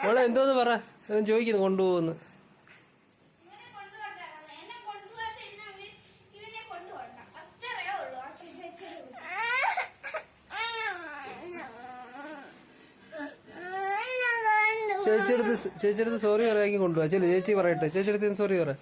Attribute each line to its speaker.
Speaker 1: മോളെ എന്തോന്ന് പറ, ചോദിക്കുന്നു കൊണ്ടുപോകുന്നു. ചേച്ചിയെടുത്ത് സോറി പറയാമെങ്കിൽ കൊണ്ടുപോവാ. ചേച്ചി പറയട്ടെ, ചേച്ചിയെടുത്ത് സോറി പറ.